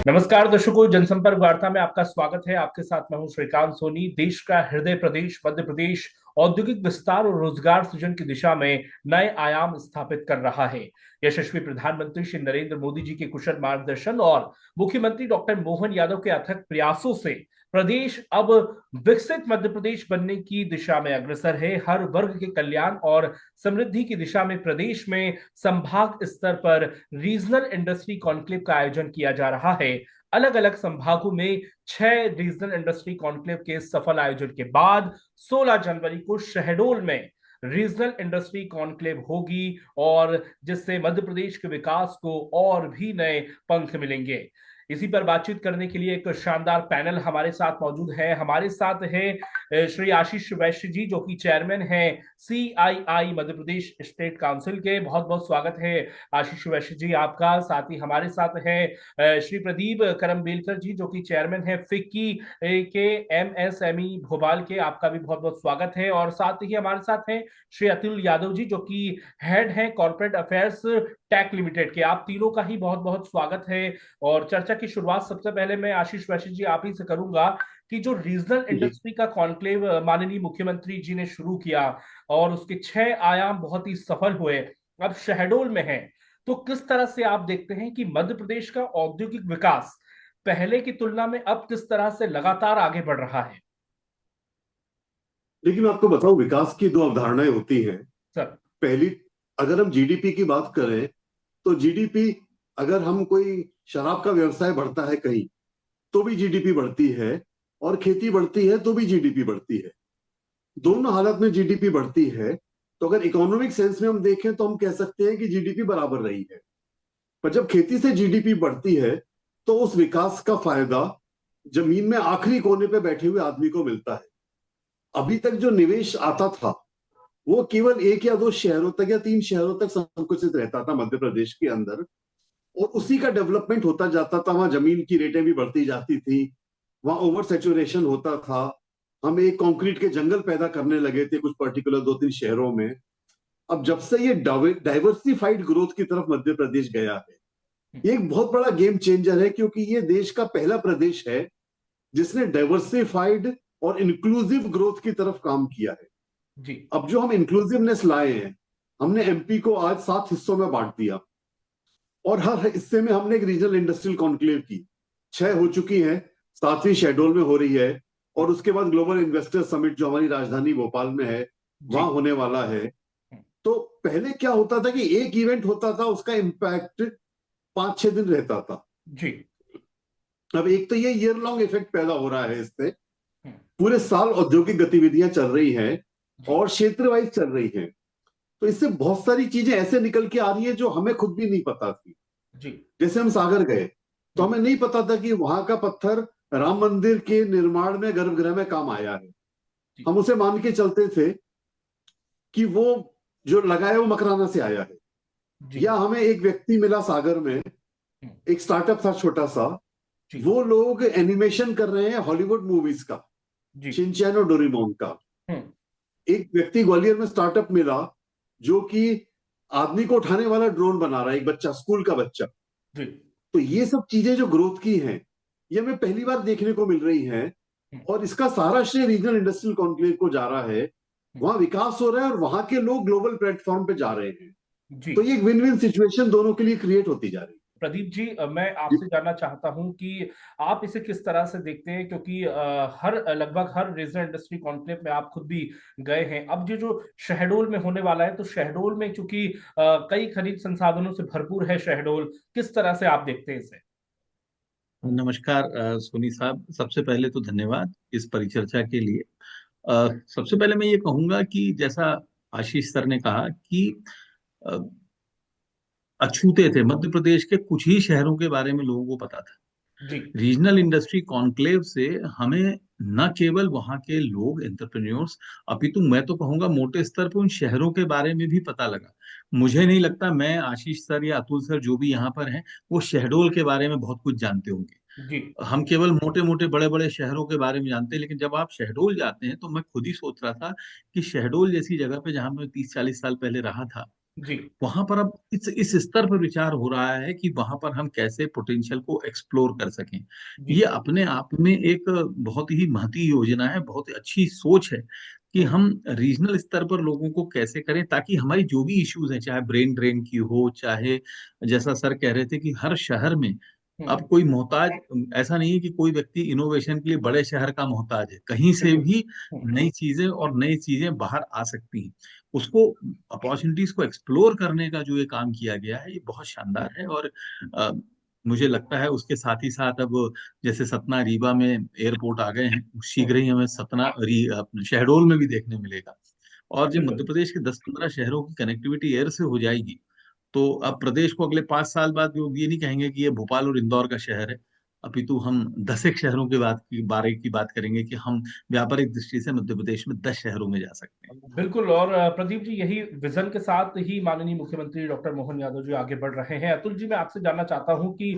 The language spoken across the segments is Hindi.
नमस्कार दर्शकों, जनसंपर्क वार्ता में आपका स्वागत है। आपके साथ मैं हूं श्रीकांत सोनी। देश का हृदय प्रदेश मध्य प्रदेश औद्योगिक विस्तार और रोजगार सृजन की दिशा में नए आयाम स्थापित कर रहा है। यशस्वी प्रधानमंत्री श्री नरेंद्र मोदी जी के कुशल मार्गदर्शन और मुख्यमंत्री डॉक्टर मोहन यादव के अथक प्रयासों से प्रदेश अब विकसित मध्य प्रदेश बनने की दिशा में अग्रसर है। हर वर्ग के कल्याण और समृद्धि की दिशा में प्रदेश में संभाग स्तर पर रीजनल इंडस्ट्री कॉन्क्लेव का आयोजन किया जा रहा है। अलग अलग संभागों में 6 रीजनल इंडस्ट्री कॉन्क्लेव के सफल आयोजन के बाद 16 जनवरी को शहडोल में रीजनल इंडस्ट्री कॉन्क्लेव होगी और जिससे मध्य प्रदेश के विकास को और भी नए पंख मिलेंगे। इसी पर बातचीत करने के लिए एक शानदार पैनल हमारे साथ मौजूद है। हमारे साथ है श्री आशीष वैश्य जी, जो कि चेयरमैन हैं CII Madhya Pradesh state council के। बहुत बहुत स्वागत है आशीष वैश्य जी आपका। साथ ही हमारे साथ है श्री प्रदीप करमबेलकर जी, जो कि चेयरमैन है फिक्की के MSME भोपाल के। आपका भी बहुत बहुत स्वागत है। और साथ ही हमारे साथ हैं श्री अतुल यादव जी, जो कि हेड हैं कॉर्पोरेट अफेयर्स टेक लिमिटेड के। आप तीनों का ही बहुत बहुत स्वागत है। और चर्चा की शुरुआत सबसे पहले मैं आशीष वैश्य जी आप ही से करूंगा कि जो रीजनल जी। इंडस्ट्री का कॉन्क्लेव माननीय मुख्यमंत्री जी ने शुरू किया और उसके 6 आयाम बहुत ही सफल हुए, अब शहडोल में है, तो किस तरह से आप देखते हैं कि मध्य प्रदेश का औद्योगिक विकास पहले की तुलना में अब किस तरह से लगातार आगे बढ़ रहा है? देखिए, मैं आपको बताऊं, विकास की दो अवधारणाएं होती हैं। सर। पहली, अगर हम जीडीपी की बात करें तो जीडीपी, अगर हम कोई शराब का व्यवसाय बढ़ता है कहीं तो भी जीडीपी बढ़ती है, और खेती बढ़ती है तो भी जीडीपी बढ़ती है। दोनों हालत में जीडीपी बढ़ती है। तो अगर इकोनॉमिक सेंस में हम देखें तो हम कह सकते हैं कि जीडीपी बराबर रही है। पर जब खेती से जीडीपी बढ़ती है तो उस विकास का फायदा जमीन में आखिरी कोने पे बैठे हुए आदमी को मिलता है। अभी तक जो निवेश आता था वो केवल एक या दो शहरों तक या तीन शहरों तक संकुचित रहता था मध्य प्रदेश के अंदर, और उसी का डेवलपमेंट होता जाता था। वहां जमीन की रेटें भी बढ़ती जाती थी, वहां ओवर सेचुरेशन होता था। हम एक कंक्रीट के जंगल पैदा करने लगे थे कुछ पर्टिकुलर दो तीन शहरों में। अब जब से ये डाइवर्सिफाइड ग्रोथ की तरफ मध्य प्रदेश गया है, ये एक बहुत बड़ा गेम चेंजर है, क्योंकि ये देश का पहला प्रदेश है जिसने डाइवर्सिफाइड और इंक्लूसिव ग्रोथ की तरफ काम किया है। जी। अब जो हम इंक्लूसिवनेस लाए हैं, हमने एमपी को आज 7 हिस्सों में बांट दिया, और हर हिस्से में हमने एक रीजनल इंडस्ट्रियल कॉन्क्लेव की। 6 हो चुकी हैं, 7वीं शेड्यूल में हो रही है, और उसके बाद ग्लोबल इन्वेस्टर समिट जो हमारी राजधानी भोपाल में है जी। वहां होने वाला है। तो पहले क्या होता था कि एक इवेंट होता था, उसका इम्पैक्ट 5-6 दिन रहता था। जी। अब एक तो ये ईयर लॉन्ग इफेक्ट पैदा हो रहा है इससे, पूरे साल औद्योगिक गतिविधियां चल रही हैं जी। और क्षेत्र वाइज चल रही हैं। तो इससे बहुत सारी चीजें ऐसे निकल के आ रही है जो हमें खुद भी नहीं पता थी। जी। जैसे हम सागर गए तो हमें नहीं पता था कि वहां का पत्थर राम मंदिर के निर्माण में गर्भगृह में काम आया है। जी। हम उसे मान के चलते थे कि वो जो लगाया वो मकराना से आया है। जी। या हमें एक व्यक्ति मिला सागर में, एक स्टार्टअप था छोटा सा, जी। वो लोग एनिमेशन कर रहे हैं हॉलीवुड मूवीज का, जी। शिनचैन और डोरेमोन का। हम्म। एक व्यक्ति ग्वालियर में स्टार्टअप मिला जो कि आदमी को उठाने वाला ड्रोन बना रहा है, एक बच्चा, स्कूल का बच्चा। जी। तो ये सब चीजें जो ग्रोथ की हैं, ये हमें पहली बार देखने को मिल रही हैं, और इसका सारा श्रेय रीजनल इंडस्ट्रियल कॉन्क्लेव को जा रहा है। वहां विकास हो रहा है और वहां के लोग ग्लोबल प्लेटफॉर्म पे जा रहे हैं। जी। तो ये एक विन विन सिचुएशन दोनों के लिए क्रिएट होती जा रही प्रदीप जी, मैं है। आपसे जानना चाहता हूं कि आप इसे किस तरह से देखते हैं, क्योंकि लगभग हर रीजनल इंडस्ट्री कॉन्क्लेव में आप खुद भी गए हैं। अब जो शहडोल में होने वाला है, तो शहडोल में चूंकि कई खनिज संसाधनों से भरपूर है शहडोल, किस तरह से आप देखते हैं इसे? नमस्कार सोनी साहब, सबसे पहले तो धन्यवाद इस परिचर्चा के लिए। सबसे पहले मैं ये कहूंगा कि जैसा आशीष सर ने कहा कि अ, अछूते थे मध्य प्रदेश के कुछ ही शहरों के बारे में लोगों को पता था। जी। रीजनल इंडस्ट्री कॉन्क्लेव से हमें न केवल वहां के लोग एंटरप्रेन्योर्स, अपितु मैं तो कहूंगा मोटे स्तर पर उन शहरों के बारे में भी पता लगा। मुझे नहीं लगता मैं, आशीष सर या अतुल सर जो भी यहाँ पर हैं, वो शहडोल के बारे में बहुत कुछ जानते होंगे। जी। हम केवल मोटे मोटे बड़े बड़े शहरों के बारे में जानते हैं, लेकिन जब आप शहडोल जाते हैं तो मैं खुद ही सोच रहा था कि शहडोल जैसी जगह पे जहां मैं 30-40 साल पहले रहा था, जी वहां पर अब इस स्तर पर विचार हो रहा है कि वहां पर हम कैसे पोटेंशियल को एक्सप्लोर कर सकें। जी। ये अपने आप में एक बहुत ही महती योजना है, बहुत ही अच्छी सोच है कि हम्म। हम रीजनल स्तर पर लोगों को कैसे करें, ताकि हमारी जो भी इश्यूज हैं, चाहे ब्रेन ड्रेन की हो, चाहे जैसा सर कह रहे थे कि हर शहर में अब हम्म। कोई मोहताज, ऐसा नहीं है कि कोई व्यक्ति इनोवेशन के लिए बड़े शहर का मोहताज है, कहीं से बिल्कुल। भी हम्म। नई चीजें और नई चीजें बाहर आ सकती हैं। उसको, अपॉर्चुनिटीज को एक्सप्लोर करने का जो ये काम किया गया है, ये बहुत शानदार है। और अ, मुझे लगता है उसके साथ ही साथ अब जैसे सतना रीवा में एयरपोर्ट आ गए हैं, शीघ्र ही हमें अपने शहडोल में भी देखने मिलेगा। और जब बिल्कुल। मध्य प्रदेश के 10-15 शहरों की कनेक्टिविटी एयर से हो जाएगी, तो अब प्रदेश को अगले 5 साल बाद लोग ये नहीं कहेंगे कि ये भोपाल और इंदौर का शहर है, अपितु हम 10 एक शहरों के बारे की बात करेंगे कि हम व्यापारिक दृष्टि से मध्य प्रदेश में 10 शहरों में जा सकते हैं। बिल्कुल। और प्रदीप जी, यही विजन के साथ ही माननीय मुख्यमंत्री डॉक्टर मोहन यादव जी आगे बढ़ रहे हैं। अतुल जी, मैं आपसे जानना चाहता हूं कि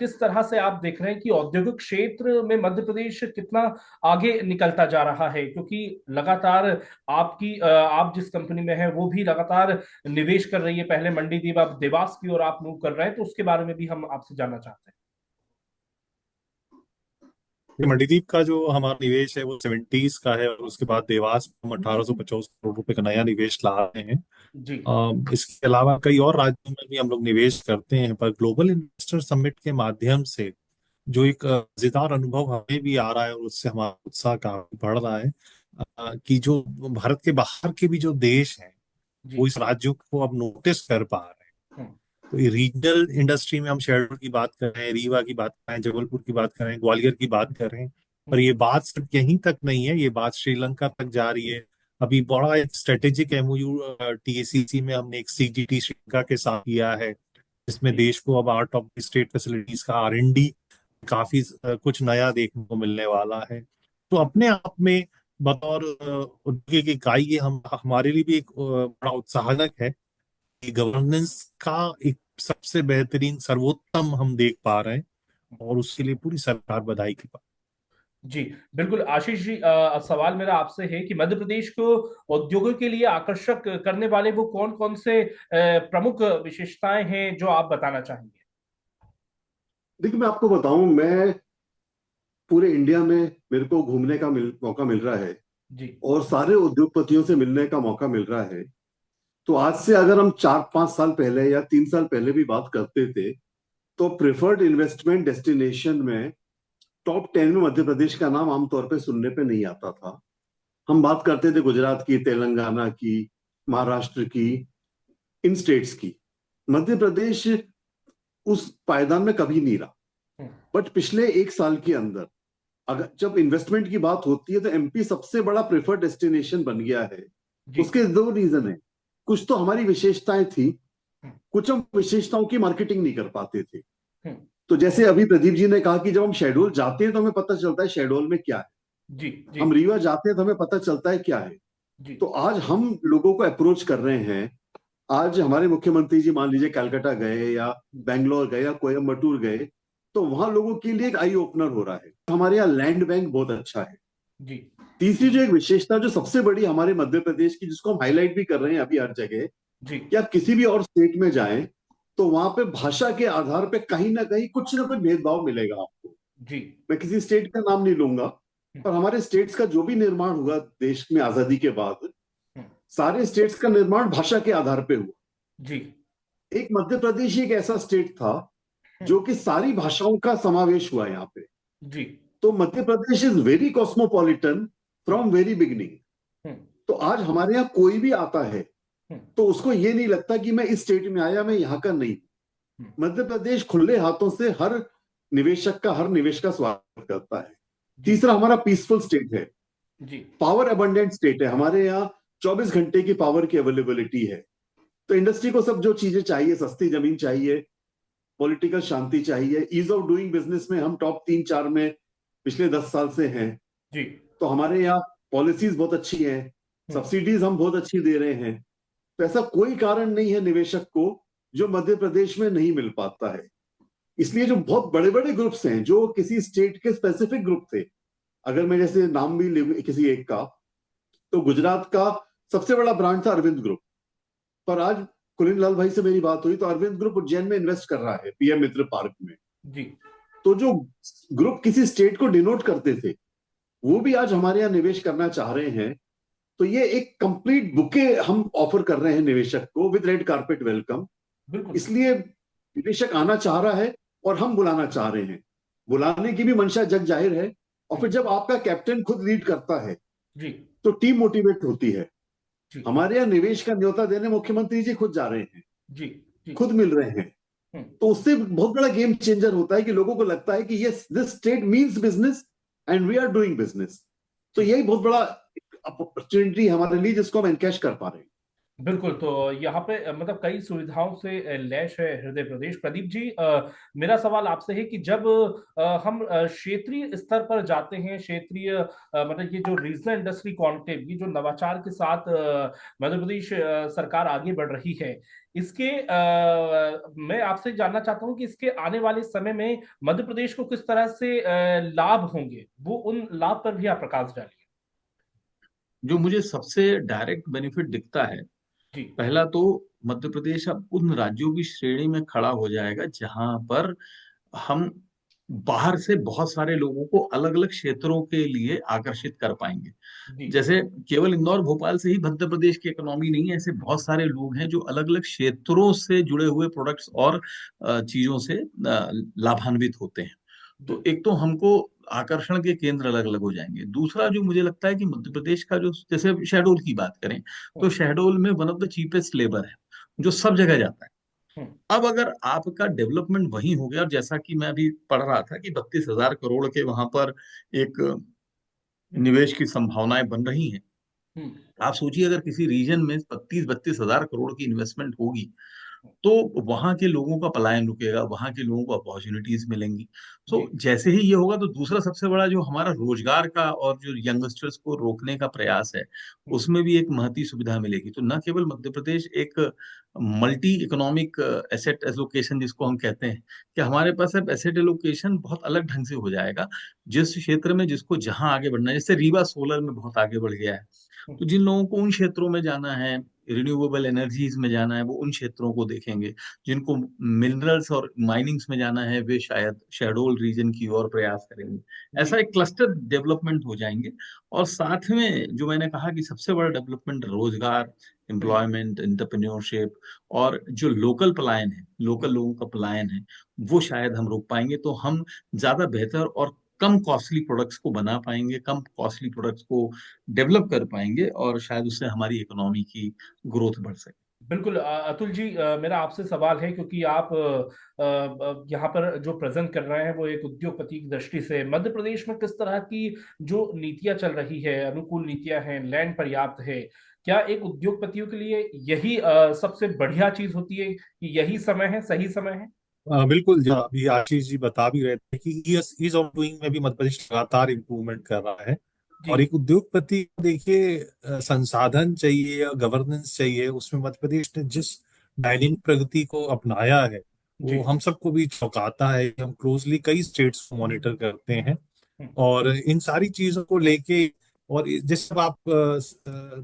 किस तरह से आप देख रहे हैं कि औद्योगिक क्षेत्र में मध्य प्रदेश कितना आगे निकलता जा रहा है, क्योंकि लगातार आप जिस कंपनी में है वो भी लगातार निवेश कर रही है। पहले मंडीदीप, अब देवास की ओर आप मूव कर रहे हैं, तो उसके बारे में भी हम आपसे जानना चाहते हैं। ये मंडीदीप का जो हमारा निवेश है वो 70s का है, और उसके बाद देवास में हम 1850 करोड़ रुपए का नया निवेश ला रहे हैं। जी। इसके अलावा कई और राज्यों में भी हम लोग निवेश करते हैं, पर ग्लोबल इन्वेस्टर समिट के माध्यम से जो एक मजेदार अनुभव हमें भी आ रहा है और उससे हमारा उत्साह काफी बढ़ रहा है, कि जो भारत के बाहर के भी जो देश हैं जी। वो इस राज्यों को अब नोटिस कर पा रहे हैं। हम्म। तो ये रीजनल इंडस्ट्री में हम शहडोल की बात कर रहे हैं, रीवा की बात कर रहे हैं, जबलपुर की बात कर रहे हैं, ग्वालियर की बात कर रहे हैं, पर हम्म। ये बात सिर्फ यहीं तक नहीं है, ये बात श्रीलंका तक जा रही है। अभी बड़ा एक स्ट्रेटेजिक एमओयू टीएसीसी में हमने एक सीजीटी श्रीलंका के साथ किया है, जिसमें जी। देश को अब आउट ऑफ स्टेट फैसिलिटीज का आर&डी काफी कुछ नया देखने को मिलने वाला है। तो अपने आप में बतौर औद्योगिक इकाई ये हम हमारे लिए भी एक बड़ा उत्साहजनक है कि गवर्नेंस का एक सबसे बेहतरीन सर्वोत्तम हम देख पा रहे हैं, और उसके लिए पूरी सरकार बधाई की बात। जी बिल्कुल। आशीष जी, सवाल मेरा आपसे है कि मध्य प्रदेश को उद्योगों के लिए आकर्षक करने वाले वो कौन कौन से प्रमुख विशेषताएं हैं जो आप बताना चाहेंगे? देखिए, मैं आपको बताऊं, मैं पूरे इंडिया में मेरे को घूमने का मौका मिल रहा है, जी। और सारे उद्योगपतियों से मिलने का मौका मिल रहा है। तो आज से अगर हम 4-5 साल पहले या 3 साल पहले भी बात करते थे, तो प्रेफर्ड इन्वेस्टमेंट डेस्टिनेशन में टॉप 10 में मध्य प्रदेश का नाम आमतौर पे सुनने पे नहीं आता था। हम बात करते थे गुजरात की, तेलंगाना की, महाराष्ट्र की, इन स्टेट्स की। मध्य प्रदेश उस पायदान में कभी नहीं रहा। हम्म। बट पिछले 1 साल के अंदर अगर जब इन्वेस्टमेंट की बात होती है तो एमपी सबसे बड़ा प्रेफर्ड डेस्टिनेशन बन गया है। जी। उसके 2 रीजन है। कुछ तो हमारी विशेषताएं थी, हम्म। कुछ हम विशेषताओं की मार्केटिंग नहीं कर पाते थे। हम्म। तो जैसे अभी प्रदीप जी ने कहा कि जब हम शहडोल जाते हैं तो हमें पता चलता है शहडोल में क्या है, जी। जी। हम रीवा जाते हैं तो हमें पता चलता है क्या है। जी। तो आज हम लोगों को अप्रोच कर रहे हैं। आज हमारे मुख्यमंत्री जी मान लीजिए कलकत्ता गए या बेंगलोर गए या कोयम्बटूर गए, तो वहां लोगों के लिए एक आई ओपनर हो रहा है। हमारे यहाँ लैंड बैंक बहुत अच्छा है। जी। तीसरी जो एक विशेषता जो सबसे बड़ी हमारे मध्य प्रदेश की, जिसको हम हाईलाइट भी कर रहे हैं अभी हर जगह, जी। कि आप किसी भी और स्टेट में जाएं तो वहां पे भाषा के आधार पे कहीं ना कुछ भेदभाव मिलेगा आपको। जी। मैं किसी स्टेट का नाम नहीं लूंगा, हम्म। पर हमारे स्टेट्स का जो भी निर्माण हुआ देश में आजादी के बाद, हम्म। सारे स्टेट्स का निर्माण भाषा के आधार पे हुआ। जी। एक मध्य प्रदेश ही एक ऐसा स्टेट था हम्म। जो कि सारी भाषाओं का समावेश हुआ यहाँ पे। जी। तो Madhya Pradesh is very cosmopolitan hmm. From very beginning. Hmm. तो आज हमारे यहाँ कोई भी आता है हम्म। तो उसको ये नहीं लगता कि मैं इस स्टेट में आया, मैं यहाँ का नहीं। हम्म। मध्य प्रदेश खुले हाथों से हर निवेशक का, हर निवेश का स्वागत करता है। जी। तीसरा, हमारा पीसफुल स्टेट है, जी। पावर अबंडेंट स्टेट है। हमारे यहाँ 24 घंटे की पावर की अवेलेबिलिटी है। तो इंडस्ट्री को सब जो चीजें चाहिए, सस्ती जमीन चाहिए, पॉलिटिकल शांति चाहिए, ईज ऑफ डूइंग बिजनेस में हम टॉप 3-4 में पिछले 10 साल से हैं। जी। तो हमारे यहाँ पॉलिसीज बहुत अच्छी हैं, हम्म। सब्सिडीज हम बहुत अच्छी दे रहे हैं। तो ऐसा कोई कारण नहीं है निवेशक को जो मध्य प्रदेश में नहीं मिल पाता है। इसलिए जो बहुत बड़े बड़े ग्रुप्स हैं जो किसी स्टेट के स्पेसिफिक ग्रुप थे, अगर मैं जैसे नाम भी ले किसी एक का, तो गुजरात का सबसे बड़ा ब्रांड था अरविंद ग्रुप। पर आज कुलिन लाल भाई से मेरी बात हुई तो अरविंद ग्रुप उज्जैन में इन्वेस्ट कर रहा है, पीएम मित्र पार्क में। जी तो जो ग्रुप किसी स्टेट को डिनोट करते थे, वो भी आज हमारे यहाँ निवेश करना चाह रहे हैं। तो ये एक कंप्लीट बुके हम ऑफर कर रहे हैं निवेशक को, विद रेड कारपेट वेलकम। बिल्कुल। इसलिए निवेशक आना चाह रहा है और हम बुलाना चाह रहे हैं। बुलाने की भी मंशा जग जाहिर है। और फिर जब आपका कैप्टन खुद लीड करता है जी तो टीम मोटिवेट होती है। जी हमारे यहाँ निवेश का न्योता देने मुख्यमंत्री जी खुद जा रहे हैं, जी जी। खुद मिल रहे हैं। हम्म, तो उससे बहुत बड़ा गेम चेंजर होता है कि लोगों को लगता है कि yes, this state means business and we are doing business. तो यही बहुत बड़ा अपॉर्चुनिटी हमारे लिए जिसको हम एनकैश कर पा रहे हैं। बिल्कुल। तो यहाँ पे मतलब कई सुविधाओं से लैस है हृदय प्रदेश। प्रदीप जी, मेरा सवाल आपसे है कि जब हम क्षेत्रीय स्तर पर जाते हैं, क्षेत्रीय मतलब ये जो रीजनल इंडस्ट्री कॉन्क्लेव, ये जो नवाचार के साथ मध्य प्रदेश सरकार आगे बढ़ रही है, इसके मैं आपसे जानना चाहता हूँ कि इसके आने वाले समय में मध्य प्रदेश को किस तरह से लाभ होंगे, वो उन लाभ पर भी आप प्रकाश डालिए। जो मुझे सबसे डायरेक्ट बेनिफिट दिखता है, जी पहला तो मध्य प्रदेश अब उन राज्यों की श्रेणी में खड़ा हो जाएगा जहां पर हम बाहर से बहुत सारे लोगों को अलग अलग क्षेत्रों के लिए आकर्षित कर पाएंगे। जी जैसे केवल इंदौर भोपाल से ही मध्य प्रदेश की इकोनॉमी नहीं है, ऐसे बहुत सारे लोग हैं जो अलग अलग क्षेत्रों से जुड़े हुए प्रोडक्ट्स और चीजों से लाभान्वित होते हैं। तो बिल्कुल। एक तो हमको आकर्षण के केंद्र अलग अलग हो जाएंगे। दूसरा जो मुझे लगता है कि मध्य प्रदेश का जो, जैसे शहडोल की बात करें तो हम्म, शहडोल में one of the cheapest labour है जो सब जगह जाता है। हम्म, अब अगर आपका डेवलपमेंट वहीं हो गया, और जैसा कि मैं अभी पढ़ रहा था कि 32,000 करोड़ के वहां पर एक निवेश की संभावनाएं बन रही हैं। हम्म, आप सोचिए अगर किसी रीजन में 32-32 हजार करोड़ की इन्वेस्टमेंट होगी तो वहां के लोगों का पलायन रुकेगा, वहां के लोगों को अपॉर्चुनिटीज मिलेंगी। सो जी जैसे ही ये होगा तो दूसरा सबसे बड़ा जो हमारा रोजगार का और जो यंगस्टर्स को रोकने का प्रयास है, हम्म, उसमें भी एक महती सुविधा मिलेगी। तो न केवल मध्य प्रदेश एक मल्टी इकोनॉमिक एसेट एलोकेशन जिसको हम कहते हैं, कि हमारे पास अब एसेट एलोकेशन बहुत अलग ढंग से हो जाएगा। जिस क्षेत्र में जिसको जहां आगे बढ़ना है, जैसे रीवा सोलर में बहुत आगे बढ़ गया है, हम्म, तो जिन लोगों को उन क्षेत्रों में जाना है, रिन्यूएबल एनर्जीज में जाना है, वो उन क्षेत्रों को देखेंगे। जिनको मिनरल्स और माइनिंग्स में जाना है वे शायद शहडोल रीजन की ओर प्रयास करेंगे। जी ऐसा एक क्लस्टर डेवलपमेंट हो जाएंगे। और साथ में जो मैंने कहा कि सबसे बड़ा डेवलपमेंट रोजगार, हम्म, एम्प्लॉयमेंट, एंटरप्रेन्योरशिप, और जो लोकल पलायन है, लोकल हम्म, लोगों का पलायन है, वो शायद हम रोक पाएंगे। तो हम ज्यादा बेहतर और कम कॉस्टली प्रोडक्ट्स को बना पाएंगे, कम कॉस्टली प्रोडक्ट्स को डेवलप कर पाएंगे, और शायद उससे हमारी इकोनॉमी की ग्रोथ बढ़ सके। बिल्कुल। अतुल जी, मेरा आपसे सवाल है, क्योंकि आप यहाँ पर जो प्रेजेंट कर रहे हैं वो एक उद्योगपति की दृष्टि से मध्य प्रदेश में किस तरह की जो नीतियां चल रही है, अनुकूल नीतियां हैं, लैंड पर्याप्त है, क्या एक उद्योगपतियों के लिए यही सबसे बढ़िया चीज होती है कि यही समय है, सही समय है? बिल्कुल, जो अभी आशीष जी बता भी रहे थे कि ईज ऑफ डूइंग में भी मध्य प्रदेश लगातार इम्प्रूवमेंट कर रहा है। जी और एक उद्योगपति को देखिए, संसाधन चाहिए या गवर्नेंस चाहिए, उसमें मध्य प्रदेश ने जिस डायनेमिक प्रगति को अपनाया है जी। वो हम सबको भी चौंकाता है। हम क्लोजली कई स्टेट्स को मॉनिटर करते हैं हम्म, और इन सारी चीजों को लेके, और जैसे अब आप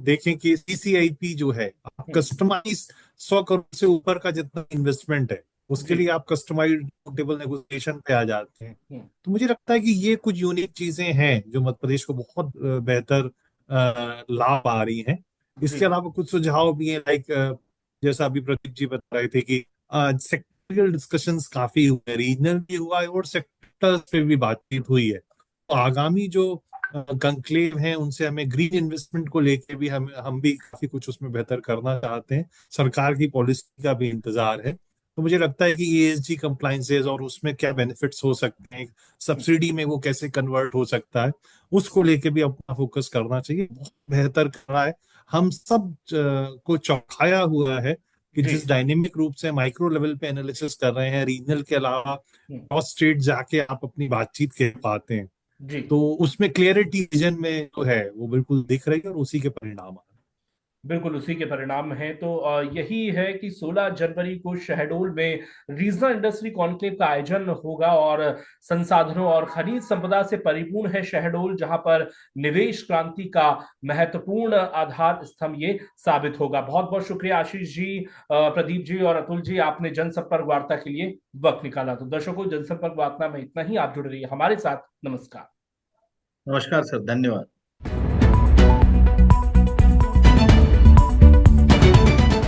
देखें कि सीसीआईपी जो है, आप हम्म, कस्टमाइज 100 करोड़ से ऊपर का जितना इन्वेस्टमेंट है उसके जी लिए आप कस्टमाइज्ड टेबल नेगोशिएशन पे आ जाते हैं। हम्म, तो मुझे लगता है कि ये कुछ यूनिक चीजें हैं जो मध्य प्रदेश को बहुत बेहतर लाभ आ रही हैं। जी इसके अलावा कुछ सुझाव भी हैं, लाइक जैसा अभी प्रदीप जी बता रहे थे कि सेक्टरियल डिस्कशंस काफी हुए, रीजनल भी हुआ है और सेक्टर पे भी बातचीत हुई है। तो आगामी जो कंक्लेव हैं उनसे हमें ग्रीन इन्वेस्टमेंट को लेके भी हम भी काफी कुछ उसमें बेहतर करना चाहते हैं। सरकार की पॉलिसी का भी इंतजार है। तो मुझे लगता है कि ईएसजी कंप्लाइंसेस और उसमें क्या बेनिफिट्स हो सकते हैं, हम्म, सब्सिडी में वो कैसे कन्वर्ट हो सकता है, उसको लेके भी अपना फोकस करना चाहिए। बहुत बेहतर कर रहा है। हम सब को चौंकाया हुआ है कि जी जिस डायनेमिक रूप से माइक्रो लेवल पे एनालिसिस कर रहे हैं, रीजनल के अलावा हम्म, क्रॉस स्टेट जाके आप अपनी बातचीत कर पाते हैं। जी। तो उसमें क्लियरिटी विजन में जो है वो बिल्कुल दिख रही है और उसी के परिणाम आ रहे हैं। बिल्कुल उसी के परिणाम हैं। तो यही है कि 16 जनवरी को शहडोल में रीजनल इंडस्ट्री कॉन्क्लेव का आयोजन होगा और संसाधनों और खनिज संपदा से परिपूर्ण है शहडोल, जहां पर निवेश क्रांति का महत्वपूर्ण आधार स्तंभ ये साबित होगा। बहुत बहुत शुक्रिया आशीष जी, प्रदीप जी और अतुल जी, आपने जनसंपर्क वार्ता के लिए वक्त निकाला। तो दर्शकों, जनसंपर्क वार्ता में इतना ही। आप जुड़ रहिए हमारे साथ। नमस्कार। नमस्कार सर, धन्यवाद।